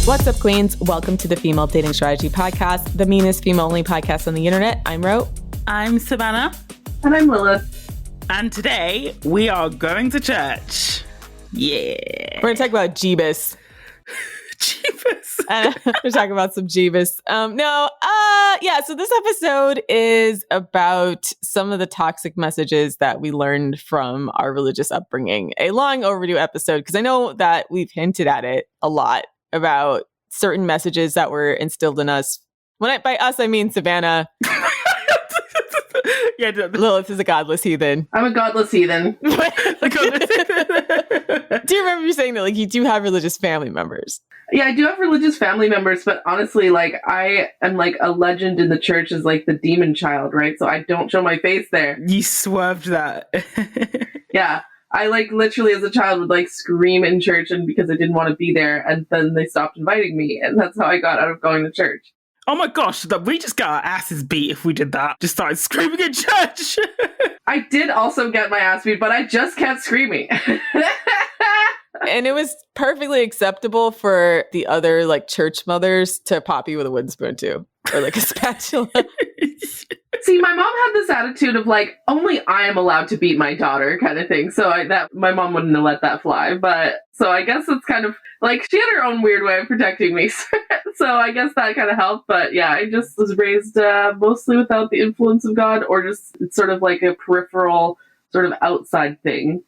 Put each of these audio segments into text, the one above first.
What's up, queens? Welcome to the Female Dating Strategy Podcast, the meanest female-only podcast on the internet. I'm Reaux. I'm Savannah. And I'm Lilith. And today we are going to church. Yeah. We're going to talk about Jeebus. Jeebus. We're talking about some Jeebus. So this episode is about some of the toxic messages that we learned from our religious upbringing. A long overdue episode, because I know that we've hinted at it a lot about certain messages that were instilled in us. By us, I mean Savannah. Yeah, Lilith is a godless heathen. I'm a godless heathen. Do you remember you saying that, like, you do have religious family members? Yeah, I do have religious family members, but honestly, like, I am like a legend in the church as like the demon child, right? So I don't show my face there. You swerved that. Yeah. I like literally as a child would like scream in church and because I didn't want to be there, and then they stopped inviting me, and that's how I got out of going to church. Oh my gosh, we just got our asses beat if we did that. Just started screaming in church. I did also get my ass beat, but I just kept screaming. And it was perfectly acceptable for the other like church mothers to pop you with a wooden spoon too, or like a spatula. See, my mom had this attitude of like, only I am allowed to beat my daughter kind of thing. So my mom wouldn't have let that fly. But so I guess it's kind of like she had her own weird way of protecting me. So I guess that kind of helped. But yeah, I just was raised mostly without the influence of God, or just it's sort of like a peripheral sort of outside thing,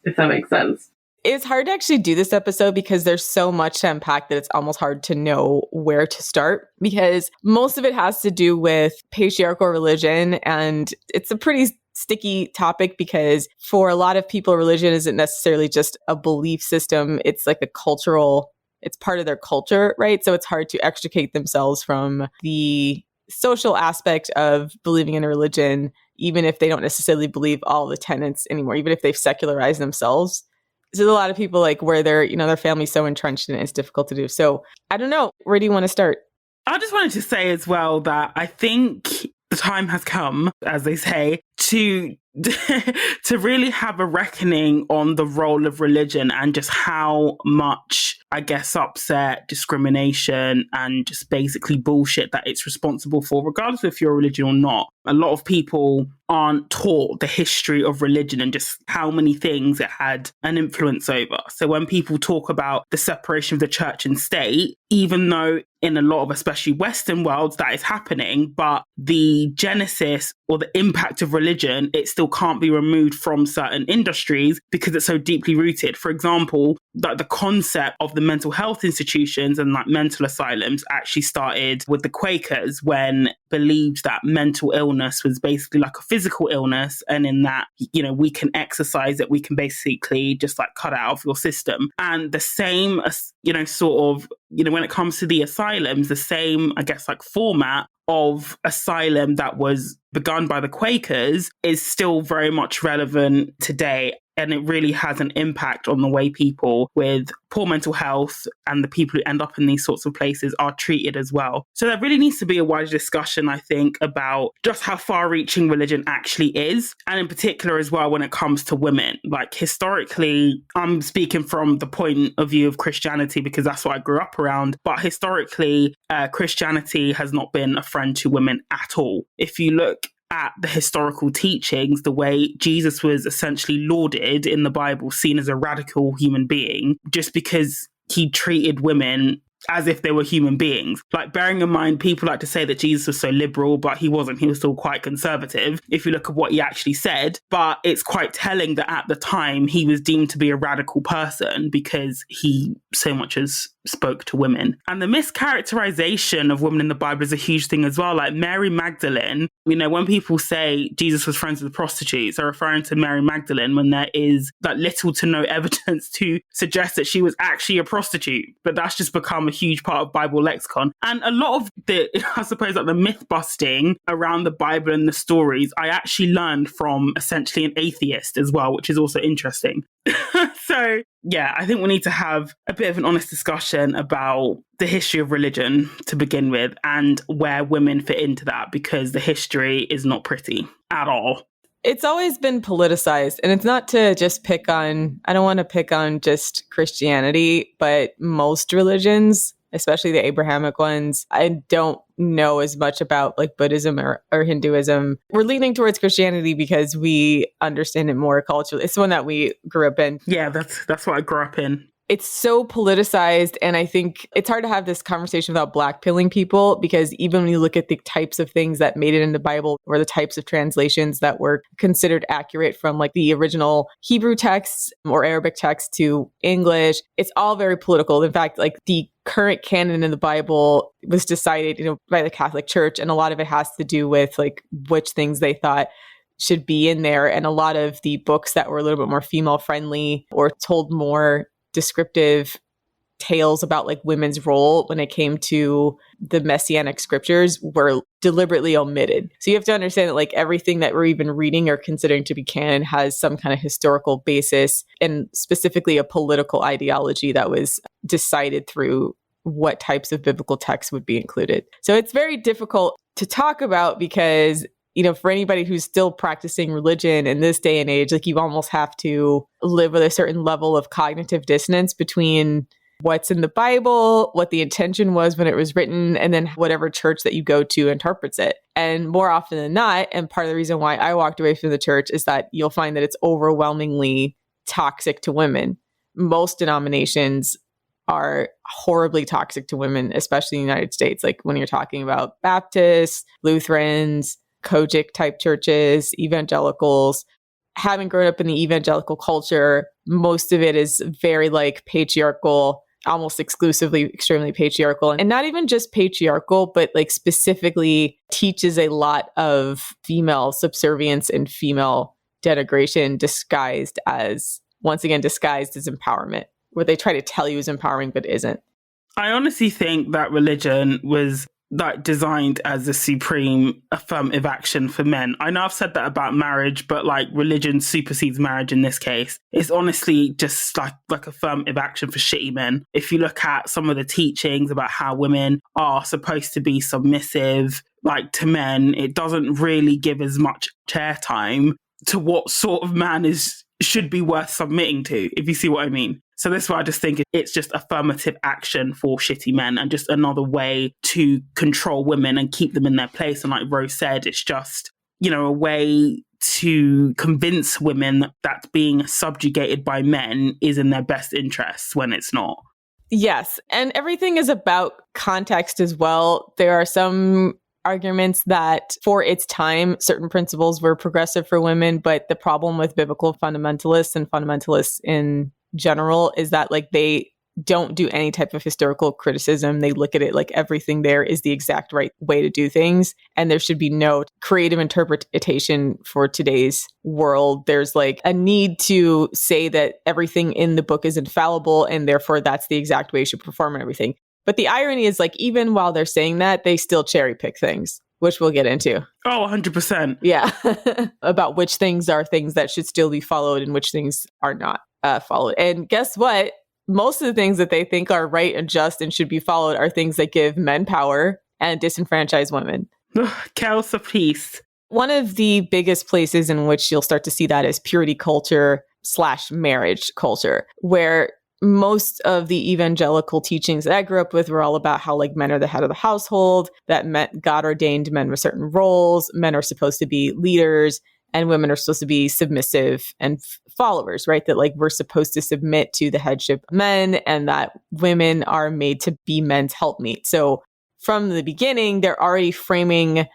if that makes sense. It's hard to actually do this episode because there's so much to unpack that it's almost hard to know where to start, because most of it has to do with patriarchal religion, and it's a pretty sticky topic because for a lot of people, religion isn't necessarily just a belief system. It's like it's part of their culture, right? So it's hard to extricate themselves from the social aspect of believing in a religion, even if they don't necessarily believe all the tenets anymore, even if they've secularized themselves. So a lot of people like where their family's so entrenched in it, it's difficult to do. So I don't know. Where do you want to start? I just wanted to say as well that I think the time has come, as they say, to really have a reckoning on the role of religion and just how much, I guess, upset, discrimination, and just basically bullshit that it's responsible for, regardless if you're a religion or not. A lot of people aren't taught the history of religion and just how many things it had an influence over. So when people talk about the separation of the church and state, even though in a lot of especially Western worlds that is happening, but the genesis or the impact of religion, it still can't be removed from certain industries because it's so deeply rooted. For example, like the concept of the mental health institutions and like mental asylums actually started with the Quakers, when believed that mental illness was basically like a physical illness, and in that, we can exercise it, we can basically just like cut it out of your system. And the same, when it comes to the asylums, the same, I guess, like format of asylum that was begun by the Quakers is still very much relevant today. And it really has an impact on the way people with poor mental health and the people who end up in these sorts of places are treated as well. So there really needs to be a wider discussion, I think, about just how far-reaching religion actually is. And in particular as well when it comes to women. Like historically, I'm speaking from the point of view of Christianity because that's what I grew up around. But historically, Christianity has not been a friend to women at all. If you look at the historical teachings, the way Jesus was essentially lauded in the Bible, seen as a radical human being, just because he treated women as if they were human beings. Like, bearing in mind, people like to say that Jesus was so liberal, but he wasn't. He was still quite conservative, if you look at what he actually said. But it's quite telling that at the time, he was deemed to be a radical person because he so much as spoke to women. And the mischaracterization of women in the Bible is a huge thing as well. Like Mary Magdalene, when people say Jesus was friends with prostitutes, they're referring to Mary Magdalene when there is like little to no evidence to suggest that she was actually a prostitute. But that's just become a huge part of Bible lexicon. And a lot of the, I suppose, like the myth busting around the Bible and the stories, I actually learned from essentially an atheist as well, which is also interesting. So yeah, I think we need to have a bit of an honest discussion about the history of religion to begin with and where women fit into that, because the history is not pretty at all. It's always been politicized, and it's not to just pick on, I don't want to pick on just Christianity, but most religions especially the Abrahamic ones. I don't know as much about like Buddhism or Hinduism. We're leaning towards Christianity because we understand it more culturally. It's the one that we grew up in. Yeah, that's what I grew up in. It's so politicized, and I think it's hard to have this conversation without blackpilling people, because even when you look at the types of things that made it in the Bible or the types of translations that were considered accurate from like the original Hebrew texts or Arabic text to English, it's all very political. In fact, like the current canon in the Bible was decided, by the Catholic Church, and a lot of it has to do with like which things they thought should be in there. And a lot of the books that were a little bit more female friendly or told more descriptive tales about like women's role when it came to the messianic scriptures were deliberately omitted. So you have to understand that like everything that we're even reading or considering to be canon has some kind of historical basis, and specifically a political ideology that was decided through what types of biblical texts would be included. So it's very difficult to talk about because for anybody who's still practicing religion in this day and age, like you almost have to live with a certain level of cognitive dissonance between what's in the Bible, what the intention was when it was written, and then whatever church that you go to interprets it. And more often than not, and part of the reason why I walked away from the church is that you'll find that it's overwhelmingly toxic to women. Most denominations are horribly toxic to women, especially in the United States. Like when you're talking about Baptists, Lutherans, Kojic type churches, evangelicals. Having grown up in the evangelical culture, most of it is very like patriarchal, almost exclusively extremely patriarchal, and not even just patriarchal, but like specifically teaches a lot of female subservience and female denigration disguised as empowerment, where they try to tell you is empowering but isn't. I honestly think that religion was like designed as a supreme affirmative action for men. I know I've said that about marriage, but like religion supersedes marriage in this case. It's honestly just like affirmative action for shitty men. If you look at some of the teachings about how women are supposed to be submissive, like to men, it doesn't really give as much airtime to what sort of man should be worth submitting to, if you see what I mean. So that's why I just think it's just affirmative action for shitty men and just another way to control women and keep them in their place. And like Rose said, it's just, a way to convince women that being subjugated by men is in their best interests when it's not. Yes. And everything is about context as well. There are some arguments that for its time, certain principles were progressive for women, but the problem with biblical fundamentalists and fundamentalists in general is that like they don't do any type of historical criticism. They look at it like everything there is the exact right way to do things, and there should be no creative interpretation for today's world. There's like a need to say that everything in the book is infallible and therefore that's the exact way you should perform and everything. But the irony is like even while they're saying that, they still cherry pick things, which we'll get into. Oh, 100%. Yeah. About which things are things that should still be followed and which things are not followed. And guess what? Most of the things that they think are right and just and should be followed are things that give men power and disenfranchise women. Chaos of peace. One of the biggest places in which you'll start to see that is purity culture / marriage culture, where most of the evangelical teachings that I grew up with were all about how like men are the head of the household, that God ordained men with certain roles, men are supposed to be leaders, and women are supposed to be submissive and followers, right? That like we're supposed to submit to the headship of men and that women are made to be men's helpmeet. So from the beginning, they're already framing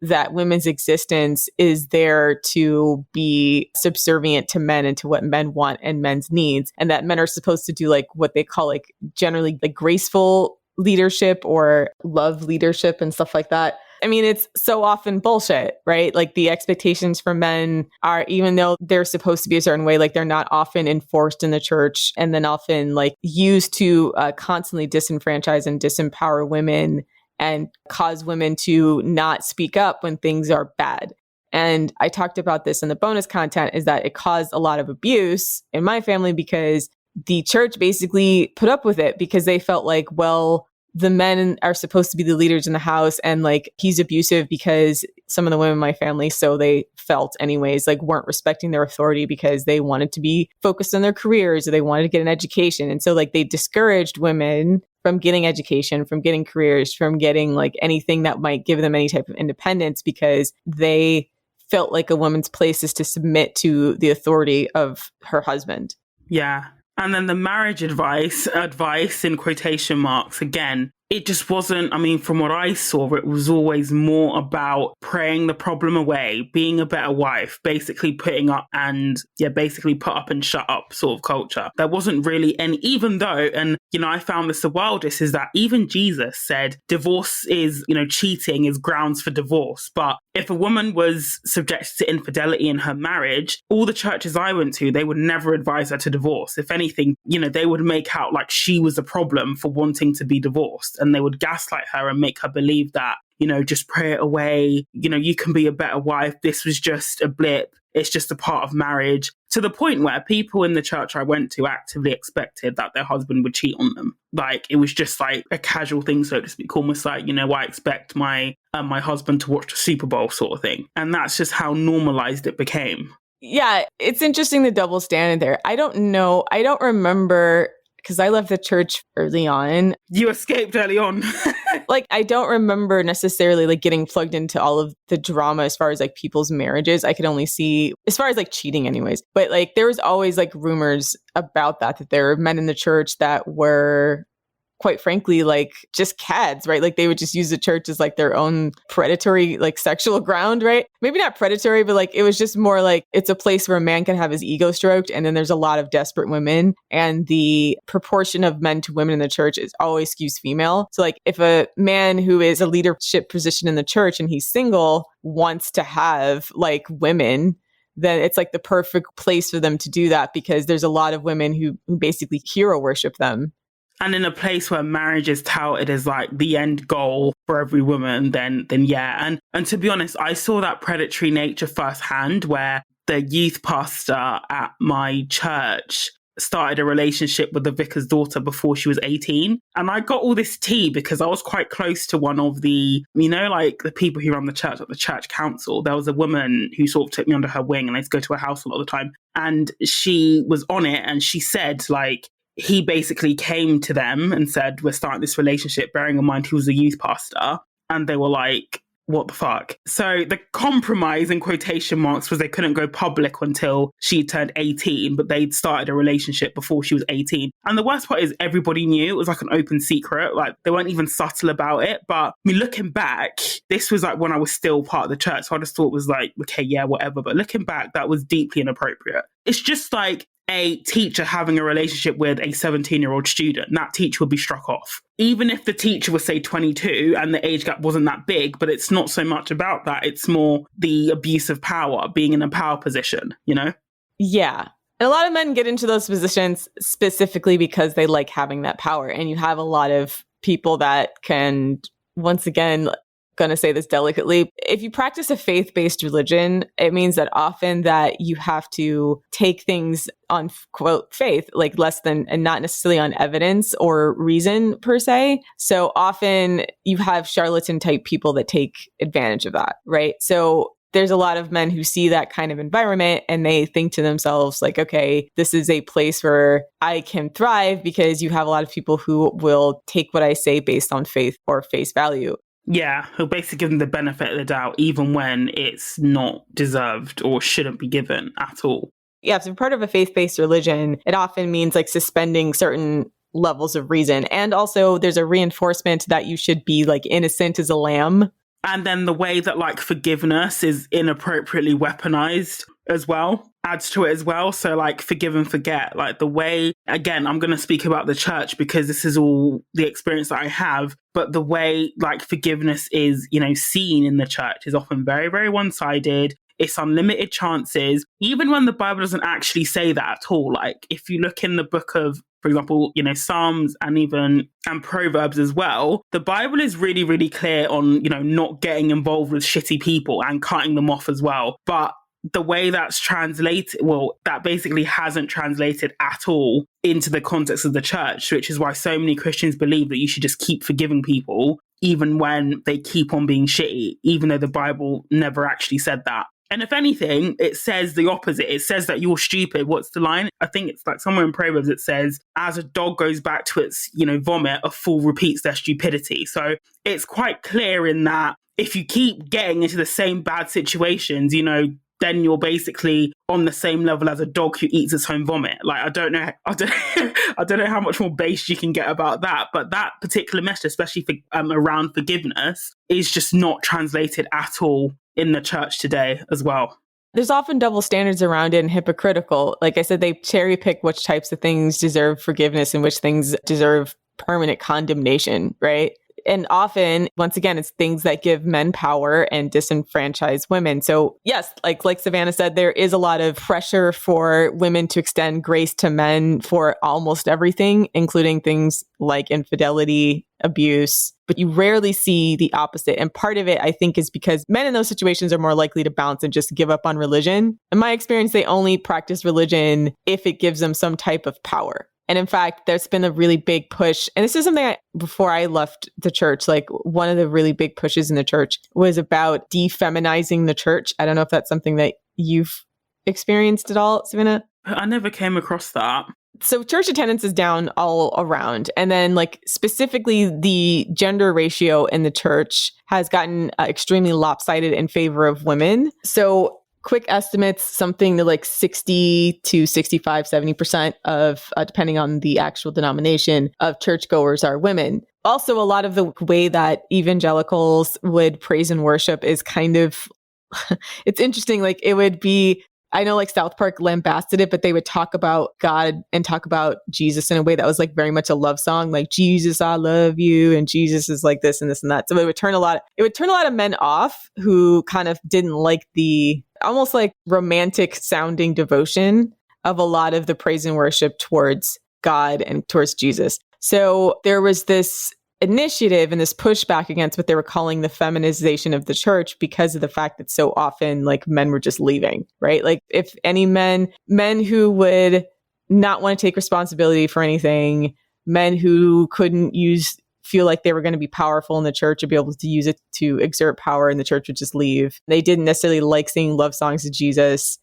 that women's existence is there to be subservient to men and to what men want and men's needs. And that men are supposed to do like what they call like generally like graceful leadership or love leadership and stuff like that. I mean, it's so often bullshit, right? Like the expectations for men are, even though they're supposed to be a certain way, like they're not often enforced in the church and then often like used to constantly disenfranchise and disempower women and cause women to not speak up when things are bad. And I talked about this in the bonus content, is that it caused a lot of abuse in my family because the church basically put up with it because they felt like, well, the men are supposed to be the leaders in the house, and like he's abusive because some of the women in my family, so they felt anyways, like weren't respecting their authority because they wanted to be focused on their careers or they wanted to get an education. And so like they discouraged women from getting education, from getting careers, from getting like anything that might give them any type of independence, because they felt like a woman's place is to submit to the authority of her husband. Yeah. And then the marriage advice in quotation marks, again, it just wasn't, I mean, from what I saw, it was always more about praying the problem away, being a better wife, basically putting up and, basically put up and shut up sort of culture. There wasn't really any, even though, and, I found this the wildest, is that even Jesus said divorce is, cheating is grounds for divorce. But if a woman was subjected to infidelity in her marriage, all the churches I went to, they would never advise her to divorce. If anything, they would make out like she was the problem for wanting to be divorced. And they would gaslight her and make her believe that, just pray it away. You can be a better wife. This was just a blip. It's just a part of marriage, to the point where people in the church I went to actively expected that their husband would cheat on them. Like, it was just like a casual thing, so to speak, almost like, I expect my husband to watch the Super Bowl sort of thing. And that's just how normalized it became. Yeah, it's interesting, the double standard there. I don't know. I don't remember, because I left the church early on. You escaped early on. Like, I don't remember necessarily like getting plugged into all of the drama as far as like people's marriages. I could only see, as far as like cheating anyways. But like there was always like rumors about that there were men in the church that were, quite frankly, like just cads, right? Like they would just use the church as like their own predatory, like sexual ground, right? Maybe not predatory, but like it was just more like it's a place where a man can have his ego stroked. And then there's a lot of desperate women, and the proportion of men to women in the church is always skews female. So like if a man who is a leadership position in the church and he's single wants to have like women, then it's like the perfect place for them to do that, because there's a lot of women who basically hero worship them. And in a place where marriage is touted as like the end goal for every woman, then yeah. And to be honest, I saw that predatory nature firsthand, where the youth pastor at my church started a relationship with the vicar's daughter before she was 18. And I got all this tea because I was quite close to one of the, like the people who run the church, at the church council. There was a woman who sort of took me under her wing, and I used to go to her house a lot of the time. And she was on it, and she said like, he basically came to them and said, we're starting this relationship, bearing in mind he was a youth pastor. And they were like, what the fuck? So the compromise in quotation marks was they couldn't go public until she turned 18, but they'd started a relationship before she was 18. And the worst part is everybody knew. It was like an open secret. Like they weren't even subtle about it. But I mean, looking back, this was like when I was still part of the church. So I just thought it was like, okay, yeah, whatever. But looking back, that was deeply inappropriate. It's just like a teacher having a relationship with a 17-year-old student. That teacher would be struck off. Even if the teacher was, say, 22 and the age gap wasn't that big, but it's not so much about that. It's more the abuse of power, being in a power position, Yeah. And a lot of men get into those positions specifically because they like having that power. And you have a lot of people that can, once again, going to say this delicately, if you practice a faith-based religion, it means that often that you have to take things on, quote, faith, like less than, and not necessarily on evidence or reason per se. So often you have charlatan type people that take advantage of that, right? So there's a lot of men who see that kind of environment and they think to themselves like, okay, this is a place where I can thrive, because you have a lot of people who will take what I say based on faith or face value. Yeah, he'll basically give them the benefit of the doubt, even when it's not deserved or shouldn't be given at all. Yeah, so part of a faith-based religion, it often means like suspending certain levels of reason. And also there's a reinforcement that you should be like innocent as a lamb. And then the way that like forgiveness is inappropriately weaponized as well adds to it as well. So like forgive and forget, like the way, again, I'm going to speak about the church because this is all the experience that I have, but the way like forgiveness is, seen in the church is often very, very one-sided. It's unlimited chances, even when the Bible doesn't actually say that at all. Like if you look in the book of, for example, Psalms and Proverbs as well, the Bible is really, really clear on, not getting involved with shitty people and cutting them off as well. But the way that's translated, well, that basically hasn't translated at all into the context of the church, which is why so many Christians believe that you should just keep forgiving people, even when they keep on being shitty, even though the Bible never actually said that. And if anything, it says the opposite. It says that you're stupid. What's the line? I think it's like somewhere in Proverbs it says, as a dog goes back to its, vomit, a fool repeats their stupidity. So it's quite clear in that if you keep getting into the same bad situations, then you're basically on the same level as a dog who eats its own vomit. Like, I don't know how much more base you can get about that. But that particular message, especially for, around forgiveness, is just not translated at all in the church today as well. There's often double standards around it and hypocritical. Like I said, they cherry pick which types of things deserve forgiveness and which things deserve permanent condemnation, right? And often, once again, it's things that give men power and disenfranchise women. So yes, like Savannah said, there is a lot of pressure for women to extend grace to men for almost everything, including things like infidelity, abuse, but you rarely see the opposite. And part of it, I think, is because men in those situations are more likely to bounce and just give up on religion. In my experience, they only practice religion if it gives them some type of power. And in fact, there's been a really big push. And this is something before I left the church, like one of the really big pushes in the church was about defeminizing the church. I don't know if that's something that you've experienced at all, Savannah? I never came across that. So church attendance is down all around. And then like specifically the gender ratio in the church has gotten extremely lopsided in favor of women. So quick estimates, something to like 60 to 65, 70% of, depending on the actual denomination, of churchgoers are women. Also, a lot of the way that evangelicals would praise and worship is kind of, it's interesting. Like it would be, I know like South Park lambasted it, but they would talk about God and talk about Jesus in a way that was like very much a love song, like Jesus, I love you. And Jesus is like this and this and that. So it would turn a lot of men off who kind of didn't like the almost like romantic sounding devotion of a lot of the praise and worship towards God and towards Jesus. So there was this initiative and this pushback against what they were calling the feminization of the church because of the fact that so often like men were just leaving, right? Like if any men who would not want to take responsibility for anything, men who couldn't feel like they were going to be powerful in the church or be able to use it to exert power in the church would just leave. They didn't necessarily like singing love songs to Jesus.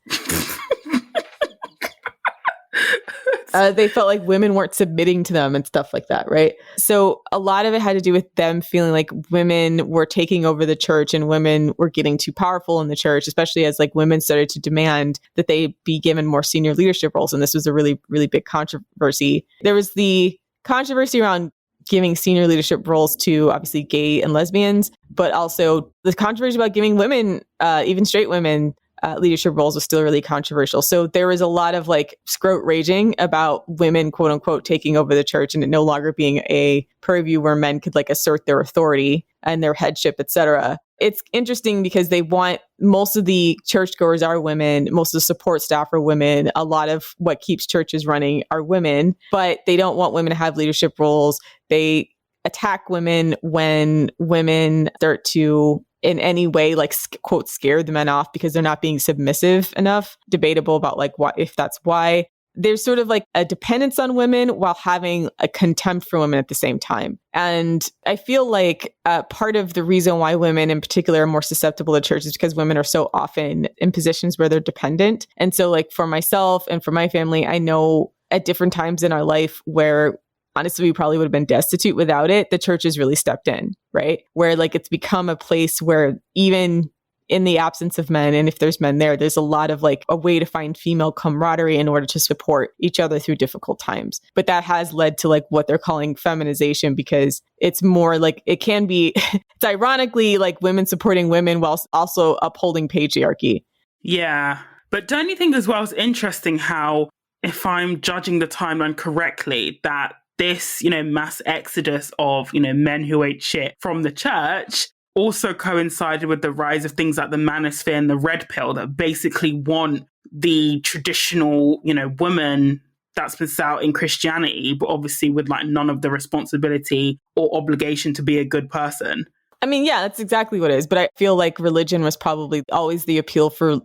They felt like women weren't submitting to them and stuff like that, right? So a lot of it had to do with them feeling like women were taking over the church and women were getting too powerful in the church, especially as like women started to demand that they be given more senior leadership roles. And this was a really, really big controversy. There was the controversy around giving senior leadership roles to obviously gay and lesbians, but also the controversy about giving women, even straight women, leadership roles was still really controversial. So there was a lot of like scrote raging about women, quote unquote, taking over the church and it no longer being a purview where men could like assert their authority and their headship, etc. It's interesting because they want, most of the churchgoers are women, most of the support staff are women, a lot of what keeps churches running are women, but they don't want women to have leadership roles. They attack women when women start to in any way, like, quote, scare the men off because they're not being submissive enough. Debatable about like what, if that's why. There's sort of like a dependence on women while having a contempt for women at the same time. And I feel like part of the reason why women in particular are more susceptible to church is because women are so often in positions where they're dependent. And so like for myself and for my family, I know at different times in our life where honestly, we probably would have been destitute without it. The church has really stepped in, right? Where like it's become a place where even in the absence of men, and if there's men there, there's a lot of like a way to find female camaraderie in order to support each other through difficult times. But that has led to like what they're calling feminization because it's more like it can be, it's ironically like women supporting women whilst also upholding patriarchy. Yeah. But don't you think as well it's interesting how, if I'm judging the timeline correctly, that this, mass exodus of, men who ate shit from the church also coincided with the rise of things like the manosphere and the red pill that basically want the traditional, woman that's been set out in Christianity, but obviously with like none of the responsibility or obligation to be a good person. I mean, yeah, that's exactly what it is. But I feel like religion was probably always the appeal for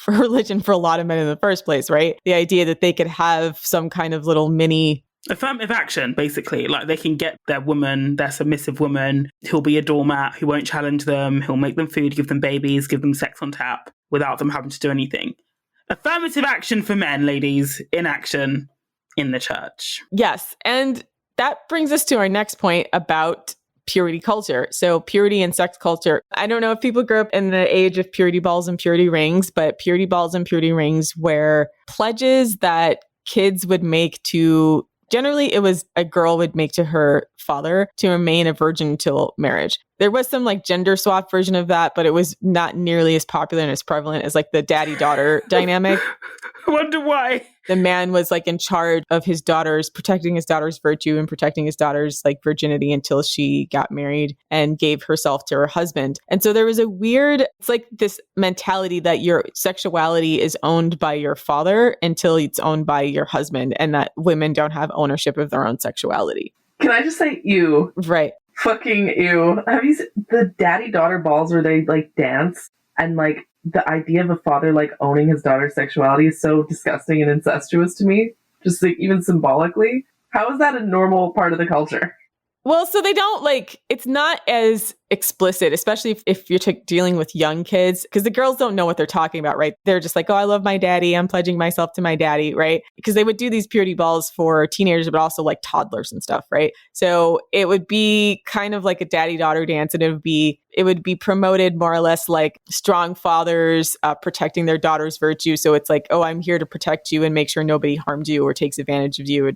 religion for a lot of men in the first place, right? The idea that they could have some kind of little mini affirmative action, basically. Like they can get their woman, their submissive woman, who'll be a doormat, who won't challenge them, who'll make them food, give them babies, give them sex on tap without them having to do anything. Affirmative action for men, ladies, in action in the church. Yes. And that brings us to our next point about purity culture. So purity and sex culture. I don't know if people grew up in the age of purity balls and purity rings, but purity balls and purity rings were pledges that kids would make to, generally it was a girl would make to her father to remain a virgin until marriage. There was some like gender swap version of that, but it was not nearly as popular and as prevalent as like the daddy-daughter dynamic. I wonder why. The man was like in charge of his daughter's, protecting his daughter's virtue and protecting his daughter's like virginity until she got married and gave herself to her husband. And so there was a weird, it's like this mentality that your sexuality is owned by your father until it's owned by your husband, and that women don't have ownership of their own sexuality. Can I just say ew? Right. Fucking ew. Have you seen the daddy-daughter balls where they like dance and like the idea of a father like owning his daughter's sexuality is so disgusting and incestuous to me, just like even symbolically. How is that a normal part of the culture? Well, so they don't like, it's not as explicit, especially if you're dealing with young kids, because the girls don't know what they're talking about, right? They're just like, oh, I love my daddy. I'm pledging myself to my daddy, right? Because they would do these purity balls for teenagers, but also like toddlers and stuff, right? So it would be kind of like a daddy-daughter dance, and it would be promoted more or less like strong fathers protecting their daughter's virtue. So it's like, oh, I'm here to protect you and make sure nobody harmed you or takes advantage of you.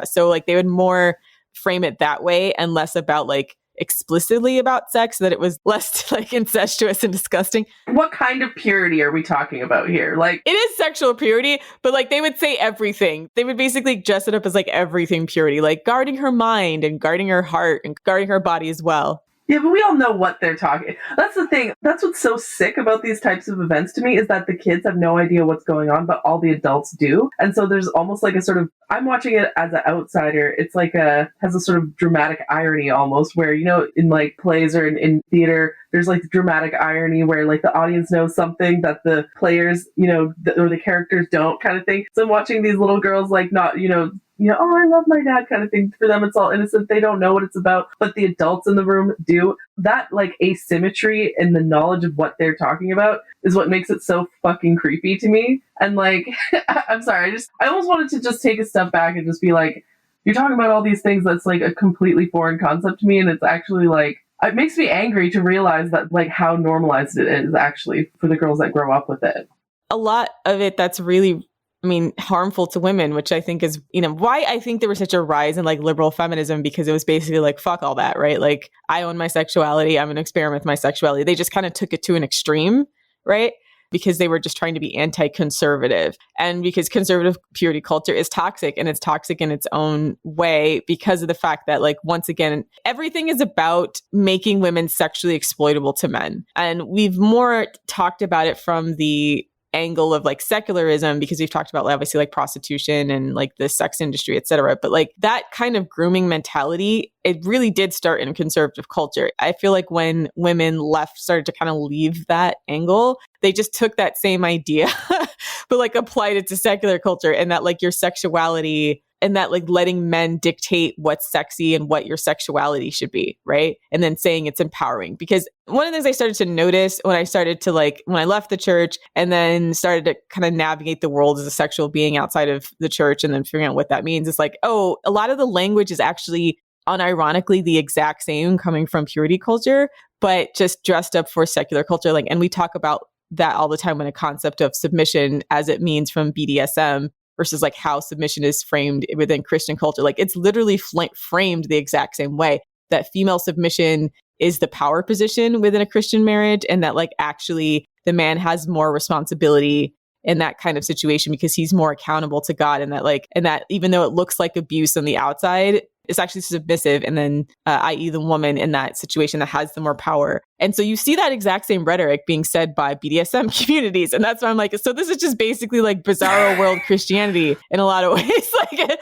So like they would more frame it that way and less about like explicitly about sex, so that it was less like incestuous and disgusting. What kind of purity are we talking about here? Like, it is sexual purity, but like they would say everything. They would basically dress it up as like everything purity, like guarding her mind and guarding her heart and guarding her body as well. Yeah, but we all know what they're talking. That's the thing. That's what's so sick about these types of events to me, is that the kids have no idea what's going on, but all the adults do. And so there's almost like a sort of, I'm watching it as an outsider. It's like has a sort of dramatic irony almost, where, you know, in like plays or in theater, there's like the dramatic irony where like the audience knows something that the players, you know, or the characters don't, kind of thing. So I'm watching these little girls like not, oh, I love my dad kind of thing. For them, it's all innocent. They don't know what it's about, but the adults in the room do. That like asymmetry in the knowledge of what they're talking about is what makes it so fucking creepy to me. And like, I'm sorry, I almost wanted to just take a step back and just be like, you're talking about all these things that's like a completely foreign concept to me. And it's actually like, it makes me angry to realize that like how normalized it is actually for the girls that grow up with it. A lot of it that's really, harmful to women, which I think is, why I think there was such a rise in like liberal feminism, because it was basically like, fuck all that, right? Like, I own my sexuality. I'm going to experiment with my sexuality. They just kind of took it to an extreme, right? Because they were just trying to be anti-conservative. And because conservative purity culture is toxic, and it's toxic in its own way because of the fact that, like, once again, everything is about making women sexually exploitable to men. And we've more talked about it from the angle of like secularism, because we've talked about obviously like prostitution and like the sex industry, et cetera. But like that kind of grooming mentality, it really did start in conservative culture. I feel like when women started to kind of leave that angle, they just took that same idea, but like applied it to secular culture, and that like your sexuality, and that like letting men dictate what's sexy and what your sexuality should be, right? And then saying it's empowering. Because one of the things I started to notice when I left the church and then started to kind of navigate the world as a sexual being outside of the church and then figuring out what that means, is like, oh, a lot of the language is actually unironically the exact same coming from purity culture, but just dressed up for secular culture. Like, and we talk about that all the time when a concept of submission as it means from BDSM versus like how submission is framed within Christian culture. Like, it's literally framed the exact same way, that female submission is the power position within a Christian marriage, and that like actually the man has more responsibility in that kind of situation because he's more accountable to God, and that even though it looks like abuse on the outside, it's actually submissive, and then i.e. the woman in that situation that has the more power. And so you see that exact same rhetoric being said by BDSM communities. And that's why I'm like, so this is just basically like bizarro world Christianity in a lot of ways. Like,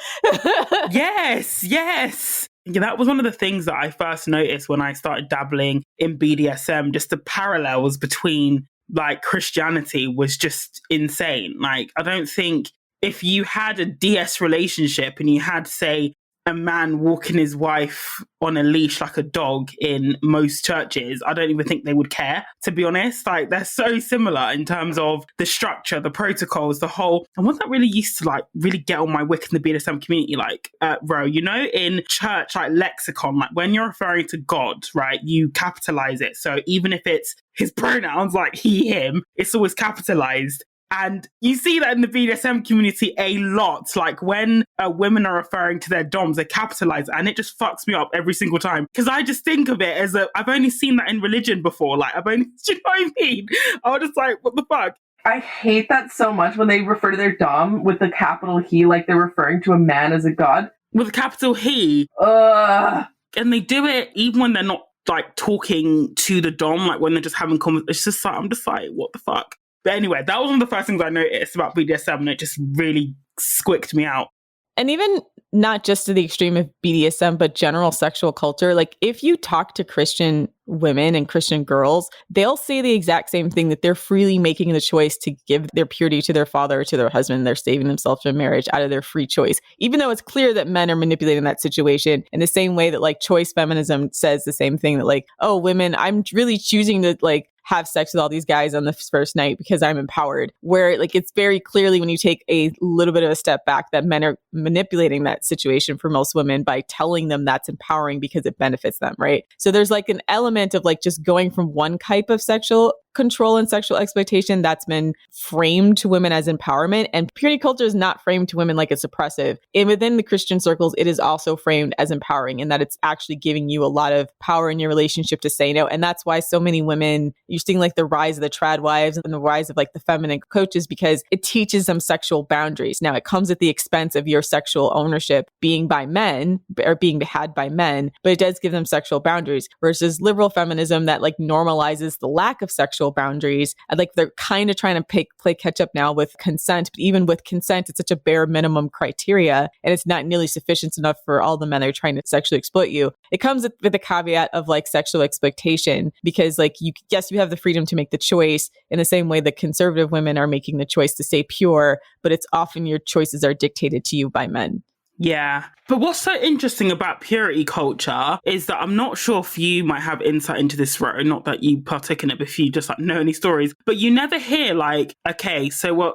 yes. Yeah, that was one of the things that I first noticed when I started dabbling in BDSM, just the parallels between like Christianity was just insane. Like, I don't think if you had a DS relationship and you had, say, a man walking his wife on a leash like a dog in most churches, I don't even think they would care, to be honest. Like, they're so similar in terms of the structure, the protocols, the whole. And one that really used to like really get on my wick in the BDSM community, like, Ro, you know, in church, like lexicon, like when you're referring to God, right, you capitalize it. So even if it's his pronouns, like he, him, it's always capitalized. And you see that in the BDSM community a lot. Like when women are referring to their doms, they capitalize it, and it just fucks me up every single time. Because I just think of it as I've only seen that in religion before. Like, do you know what I mean? I was just like, what the fuck? I hate that so much when they refer to their dom with the capital he, like they're referring to a man as a god. With a capital he. Ugh. And they do it even when they're not like talking to the dom, like when they're just having conversations. It's just like, I'm just like, what the fuck? But anyway, that was one of the first things I noticed about BDSM, and it just really squicked me out. And even not just to the extreme of BDSM, but general sexual culture. Like if you talk to Christian women and Christian girls, they'll say the exact same thing, that they're freely making the choice to give their purity to their father or to their husband. They're saving themselves from marriage out of their free choice, even though it's clear that men are manipulating that situation in the same way that like choice feminism says the same thing, that like, oh, women, I'm really choosing to like have sex with all these guys on the first night because I'm empowered. Where like it's very clearly when you take a little bit of a step back that men are manipulating that situation for most women by telling them that's empowering because it benefits them, right? So there's like an element of like just going from one type of sexual control and sexual exploitation that's been framed to women as empowerment, and purity culture is not framed to women like it's oppressive. And within the Christian circles, it is also framed as empowering, in that it's actually giving you a lot of power in your relationship to say no. And that's why so many women, you're seeing like the rise of the trad wives and the rise of like the feminine coaches, because it teaches them sexual boundaries. Now it comes at the expense of your sexual ownership being by men or being had by men, but it does give them sexual boundaries, versus liberal feminism that like normalizes the lack of sexual boundaries. And like they're kind of trying to play catch up now with consent, but even with consent, it's such a bare minimum criteria, and it's not nearly sufficient enough for all the men that are trying to sexually exploit you. It comes with the caveat of like sexual exploitation, because like you have the freedom to make the choice in the same way that conservative women are making the choice to stay pure, but it's often your choices are dictated to you by men. Yeah. But what's so interesting about purity culture is that I'm not sure if you might have insight into this, Ro, not that you partake in it, but if you just like know any stories, but you never hear like, okay, so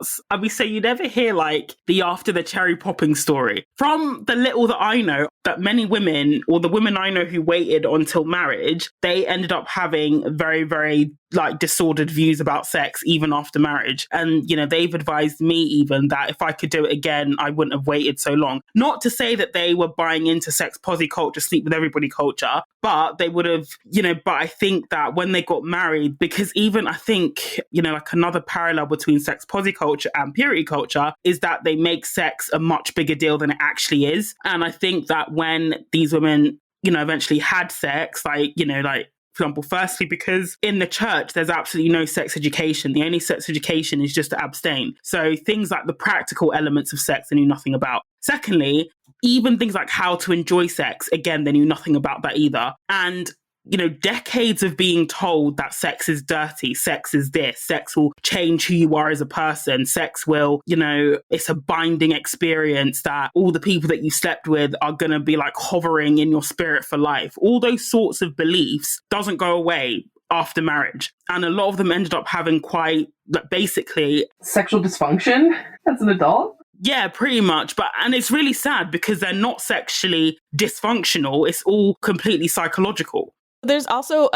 you never hear like the after the cherry popping story. From the little that I know, that many women, or the women I know who waited until marriage, they ended up having very, very like disordered views about sex even after marriage. And, you know, they've advised me even that if I could do it again, I wouldn't have waited so long. Not to say that they were buying into sex posi culture, sleep with everybody culture, but they would have, you know, but I think that when they got married, because even I think, you know, like another parallel between sex posi culture and purity culture is that they make sex a much bigger deal than it actually is. And I think that when these women, you know, eventually had sex, like, you know, like, for example, firstly, because in the church, there's absolutely no sex education. The only sex education is just to abstain. So things like the practical elements of sex, they knew nothing about. Secondly, even things like how to enjoy sex, again, they knew nothing about that either. And you know, decades of being told that sex is dirty, sex is this, sex will change who you are as a person, sex will, you know, it's a binding experience, that all the people that you slept with are going to be like hovering in your spirit for life. All those sorts of beliefs doesn't go away after marriage. And a lot of them ended up having quite, like, basically sexual dysfunction as an adult. Yeah, pretty much. And it's really sad because they're not sexually dysfunctional. It's all completely psychological. There's also,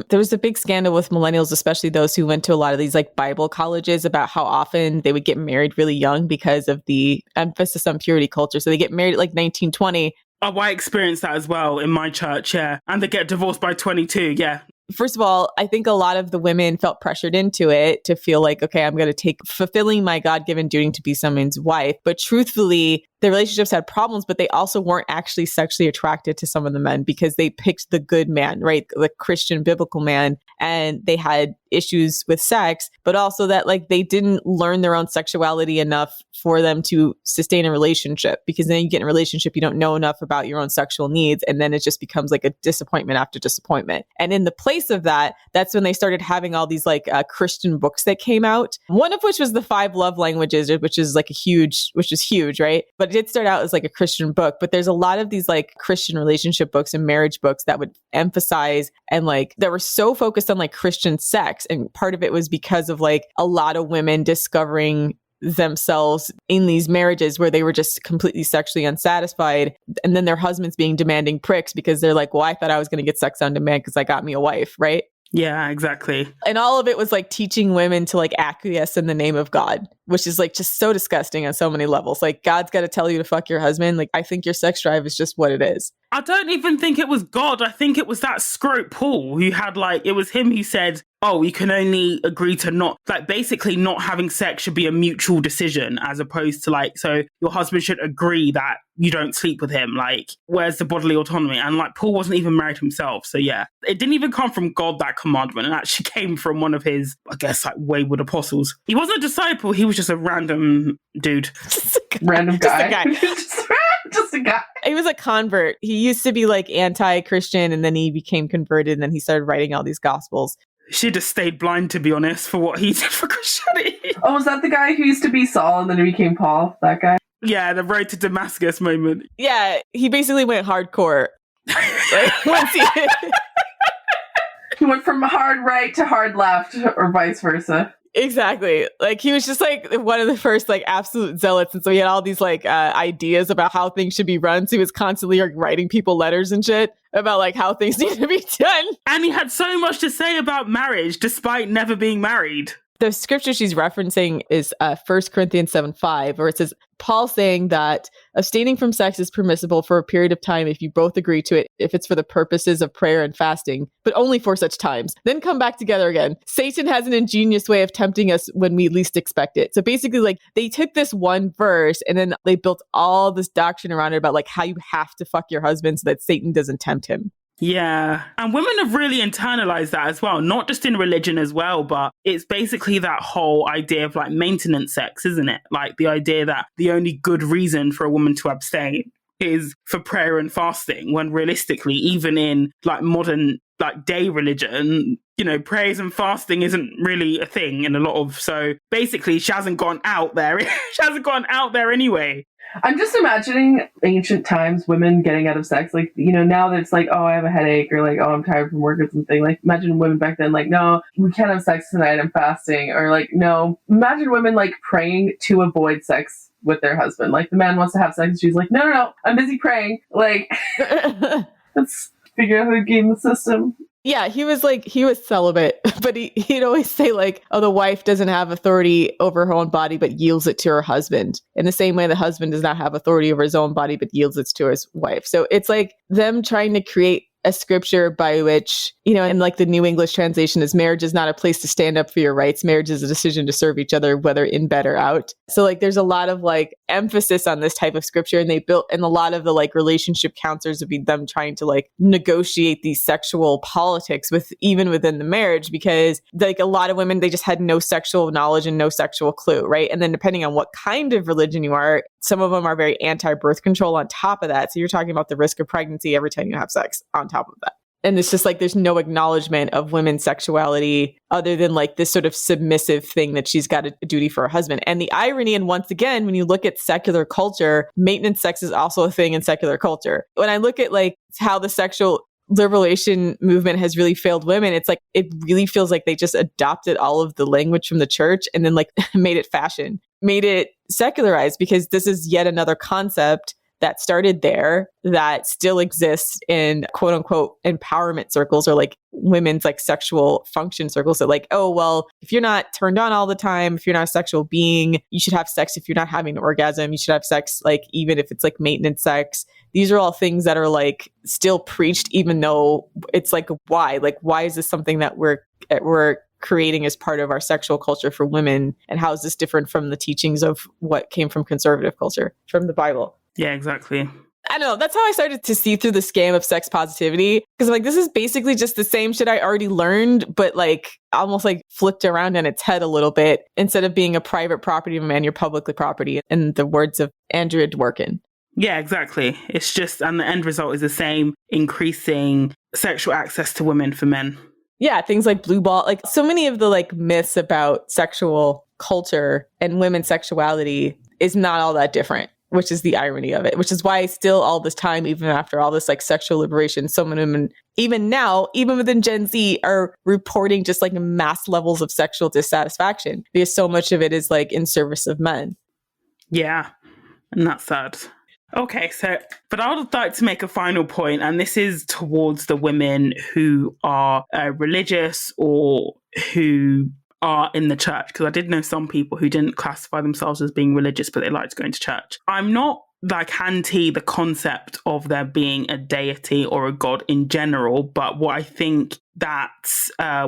there was a big scandal with millennials, especially those who went to a lot of these like Bible colleges, about how often they would get married really young because of the emphasis on purity culture. So they get married at like 19, 20. Oh, I experienced that as well in my church, yeah. And they get divorced by 22, yeah. First of all, I think a lot of the women felt pressured into it to feel like, okay, I'm going to take fulfilling my God-given duty to be someone's wife. But truthfully, the relationships had problems, but they also weren't actually sexually attracted to some of the men because they picked the good man, right? The Christian biblical man. And they had issues with sex, but also that like they didn't learn their own sexuality enough for them to sustain a relationship, because then you get in a relationship, you don't know enough about your own sexual needs. And then it just becomes like a disappointment after disappointment. And in the place of that, that's when they started having all these like Christian books that came out. One of which was the 5 love languages, which is huge, right? But it did start out as like a Christian book, but there's a lot of these like Christian relationship books and marriage books that would emphasize and like that were so focused on like Christian sex. And part of it was because of like a lot of women discovering themselves in these marriages where they were just completely sexually unsatisfied, and then their husbands being demanding pricks because they're like, well, I thought I was going to get sex on demand because I got me a wife, right? Yeah, exactly. And all of it was like teaching women to like acquiesce in the name of God, which is like just so disgusting on so many levels. Like, God's got to tell you to fuck your husband. Like, I think your sex drive is just what it is. I don't even think it was God. I think it was that scrote Paul who had like, it was him who said, oh, you can only agree to not, like basically not having sex should be a mutual decision, as opposed to like, so your husband should agree that you don't sleep with him. Like, where's the bodily autonomy? And like, Paul wasn't even married himself. So yeah, it didn't even come from God, that commandment. It actually came from one of his, I guess, like wayward apostles. He wasn't a disciple. He was just a random dude. Random guy. Just a guy. Just a guy. He was a convert. He used to be like anti-Christian, and then he became converted, and then he started writing all these gospels. Should have stayed blind, to be honest, for what he did for Christianity. Oh, was that the guy who used to be Saul and then he became Paul? That guy? Yeah, the road to Damascus moment. Yeah, he basically went hardcore. Once He went from hard right to hard left, or vice versa. Exactly. Like, he was just like one of the first like absolute zealots. And so he had all these like ideas about how things should be run. So he was constantly like writing people letters and shit about like how things need to be done. And he had so much to say about marriage despite never being married. The scripture she's referencing is 1 Corinthians 7:5, where it says, Paul saying that abstaining from sex is permissible for a period of time if you both agree to it, if it's for the purposes of prayer and fasting, but only for such times. Then come back together again. Satan has an ingenious way of tempting us when we least expect it. So basically, like, they took this one verse and then they built all this doctrine around it about like how you have to fuck your husband so that Satan doesn't tempt him. Yeah. And women have really internalized that as well, not just in religion as well, but it's basically that whole idea of like maintenance sex, isn't it? Like the idea that the only good reason for a woman to abstain is for prayer and fasting, when realistically, even in like modern like day religion, you know, prayers and fasting isn't really a thing in a lot of, so basically she hasn't gone out there. She hasn't gone out there anyway. I'm just imagining ancient times, women getting out of sex. Like, you know, now that it's like, oh, I have a headache, or like, oh, I'm tired from work or something. Like, imagine women back then, like, no, we can't have sex tonight, I'm fasting. Or like, no, imagine women like praying to avoid sex with their husband. Like, the man wants to have sex, and she's like, no, I'm busy praying. Like, let's figure out how to game the system. Yeah, he was celibate, but he'd always say like, oh, the wife doesn't have authority over her own body, but yields it to her husband. In the same way, the husband does not have authority over his own body, but yields it to his wife. So it's like them trying to create a scripture by which, you know, in like the New English translation is, marriage is not a place to stand up for your rights. Marriage is a decision to serve each other, whether in bed or out. So like there's a lot of like emphasis on this type of scripture, and a lot of the like relationship counselors would be them trying to like negotiate these sexual politics even within the marriage, because like a lot of women, they just had no sexual knowledge and no sexual clue, right? And then depending on what kind of religion you are, some of them are very anti-birth control on top of that. So you're talking about the risk of pregnancy every time you have sex on top of that. And it's just like, there's no acknowledgement of women's sexuality other than like this sort of submissive thing that she's got a duty for her husband. And the irony, and once again, when you look at secular culture, maintenance sex is also a thing in secular culture. When I look at like how the sexual liberation movement has really failed women, it's like, it really feels like they just adopted all of the language from the church and then like made it fashion, made it secularized, because this is yet another concept that started there that still exists in quote unquote empowerment circles, or like women's like sexual function circles. So like, oh, well, if you're not turned on all the time, if you're not a sexual being, you should have sex. If you're not having an orgasm, you should have sex, like even if it's like maintenance sex. These are all things that are like still preached, even though it's like, why is this something that we're creating as part of our sexual culture for women? And how is this different from the teachings of what came from conservative culture, from the Bible? Yeah, exactly. I don't know. That's how I started to see through the scam of sex positivity. Because like, this is basically just the same shit I already learned, but like almost like flipped around on its head a little bit. Instead of being a private property of a man, you're publicly property. In the words of Andrea Dworkin. Yeah, exactly. It's just, and the end result is the same, increasing sexual access to women for men. Yeah, things like blue ball, like so many of the like myths about sexual culture and women's sexuality is not all that different, which is the irony of it, which is why still all this time, even after all this like sexual liberation, so many women, even now, even within Gen Z, are reporting just like mass levels of sexual dissatisfaction because so much of it is like in service of men. Yeah, and that's sad. Okay, but I would like to make a final point, and this is towards the women who are religious or who are in the church, because I did know some people who didn't classify themselves as being religious, but they liked going to church. I'm not like anti the concept of there being a deity or a god in general, but what I think that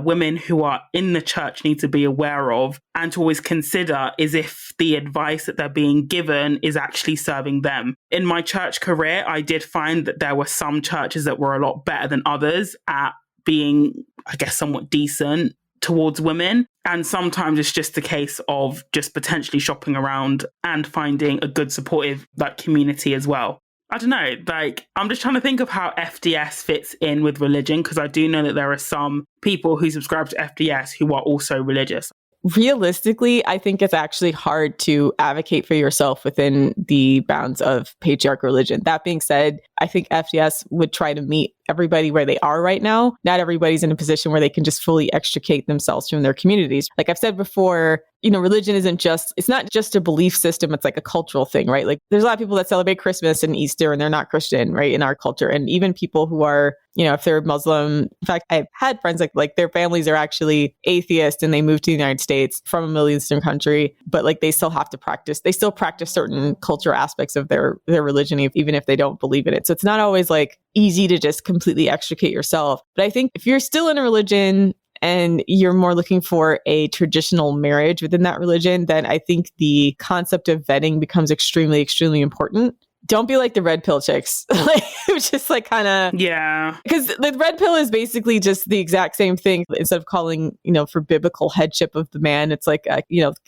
women who are in the church need to be aware of and to always consider is if the advice that they're being given is actually serving them. In my church career, I did find that there were some churches that were a lot better than others at being, I guess, somewhat decent towards women. And sometimes it's just a case of just potentially shopping around and finding a good supportive like community as well. I don't know, like I'm just trying to think of how FDS fits in with religion, because I do know that there are some people who subscribe to FDS who are also religious. Realistically, I think it's actually hard to advocate for yourself within the bounds of patriarchal religion. That being said, I think FDS would try to meet everybody where they are right now. Not everybody's in a position where they can just fully extricate themselves from their communities. Like I've said before, religion it's not just a belief system. It's like a cultural thing, right? Like there's a lot of people that celebrate Christmas and Easter and they're not Christian, right? In our culture. And even people who are, if they're Muslim, in fact, I've had friends like their families are actually atheist and they moved to the United States from a Middle Eastern country, but like they still practice certain cultural aspects of their religion, even if they don't believe in it. So it's not always like easy to just completely extricate yourself. But I think if you're still in a religion and you're more looking for a traditional marriage within that religion, then I think the concept of vetting becomes extremely, extremely important. Don't be like the red pill chicks. Like, just like kind of... Yeah. Because the red pill is basically just the exact same thing. Instead of calling, for biblical headship of the man, it's like,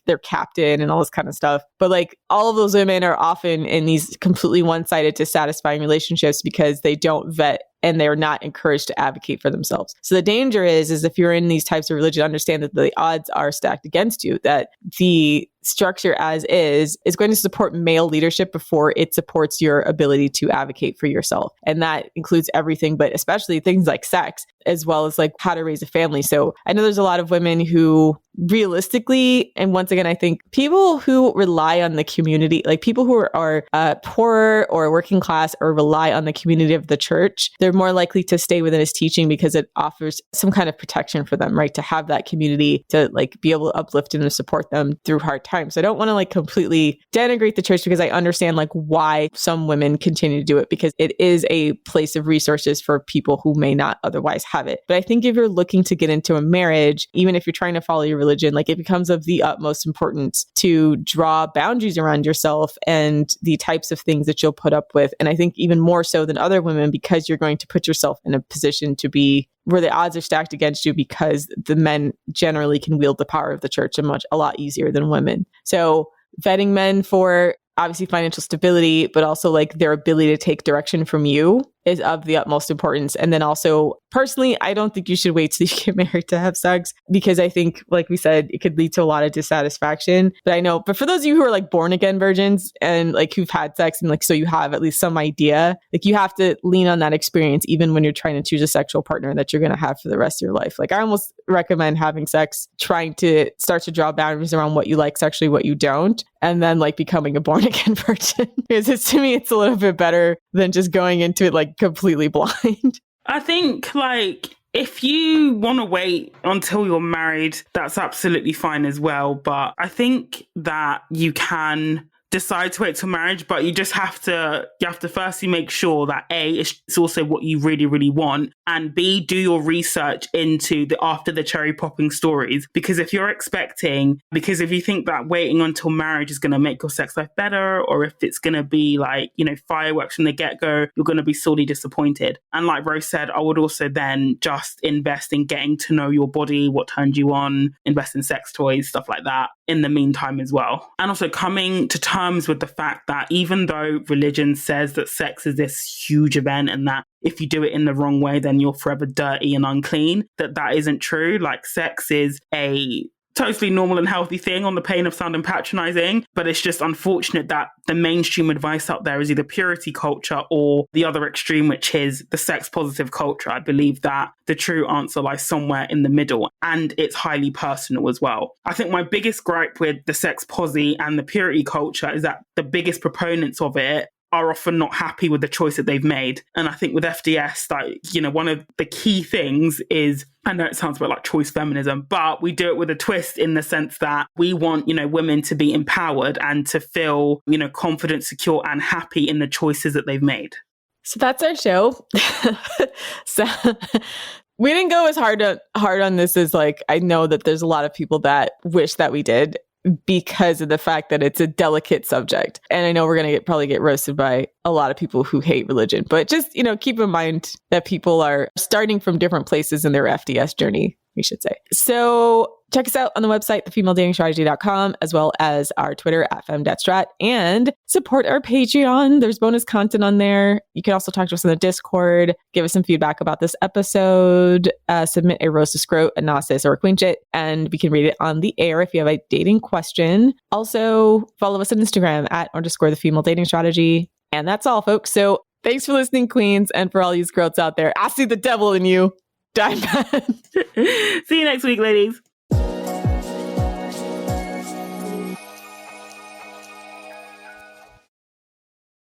their captain and all this kind of stuff. But like all of those women are often in these completely one-sided, dissatisfying relationships because they don't vet and they're not encouraged to advocate for themselves. So the danger is if you're in these types of religion, understand that the odds are stacked against you, that the structure as is going to support male leadership before it supports your ability to advocate for yourself. And that includes everything, but especially things like sex, as well as like how to raise a family. So I know there's a lot of women who realistically, and once again, I think people who rely on the community, like people who are poor or working class or rely on the community of the church, they're more likely to stay within its teaching because it offers some kind of protection for them, right? To have that community to like be able to uplift and support them through hard times. So I don't want to like completely denigrate the church because I understand like why some women continue to do it, because it is a place of resources for people who may not otherwise have it. But I think if you're looking to get into a marriage, even if you're trying to follow your religion, like it becomes of the utmost importance to draw boundaries around yourself and the types of things that you'll put up with. And I think even more so than other women, because you're going to put yourself in a position to be where the odds are stacked against you, because the men generally can wield the power of the church a lot easier than women. So vetting men for obviously financial stability, but also like their ability to take direction from you is of the utmost importance. And then also, personally, I don't think you should wait till you get married to have sex, because I think, like we said, it could lead to a lot of dissatisfaction. But for those of you who are like born again virgins and like who've had sex and like, so you have at least some idea, like you have to lean on that experience, even when you're trying to choose a sexual partner that you're going to have for the rest of your life. Like I almost recommend having sex, trying to start to draw boundaries around what you like sexually, what you don't, and then like becoming a born again virgin. Because to me, it's a little bit better than just going into it like completely blind. I think like if you want to wait until you're married, that's absolutely fine as well. But I think that you can decide to wait till marriage, but you have to firstly make sure that A, it's also what you really, really want, and B, do your research into the after the cherry popping stories. Because if you're expecting, because if you think that waiting until marriage is going to make your sex life better, or if it's going to be like, you know, fireworks from the get-go, you're going to be sorely disappointed. And like Rose said, I would also then just invest in getting to know your body, what turns you on, invest in sex toys, stuff like that in the meantime as well. And also coming to terms with the fact that even though religion says that sex is this huge event and that if you do it in the wrong way, then you're forever dirty and unclean, that isn't true. Like, sex is a totally normal and healthy thing, on the pain of sounding patronizing, but it's just unfortunate that the mainstream advice out there is either purity culture or the other extreme, which is the sex positive culture. I believe that the true answer lies somewhere in the middle, and it's highly personal as well. I think my biggest gripe with the sex posi and the purity culture is that the biggest proponents of it are often not happy with the choice that they've made. And I think with FDS, like, you know, one of the key things is, I know it sounds a bit like choice feminism, but we do it with a twist in the sense that we want, you know, women to be empowered and to feel, you know, confident, secure, and happy in the choices that they've made. So that's our show. So we didn't go as hard on this as, like, I know that there's a lot of people that wish that we did, because of the fact that it's a delicate subject. And I know we're going to probably get roasted by a lot of people who hate religion, but just, you know, keep in mind that people are starting from different places in their FDS journey, we should say. So check us out on the website, thefemaledatingsstrategy.com, as well as our Twitter @femdetstrat, and support our Patreon. There's bonus content on there. You can also talk to us on the Discord, give us some feedback about this episode, submit a roast to scrote, a gnosis, or a queenchit, and we can read it on the air if you have a dating question. Also, follow us on Instagram @_thefemaledatingsstrategy. And that's all, folks. So thanks for listening, queens, and for all you scrotes out there. I see the devil in you. Die bad. See you next week, ladies.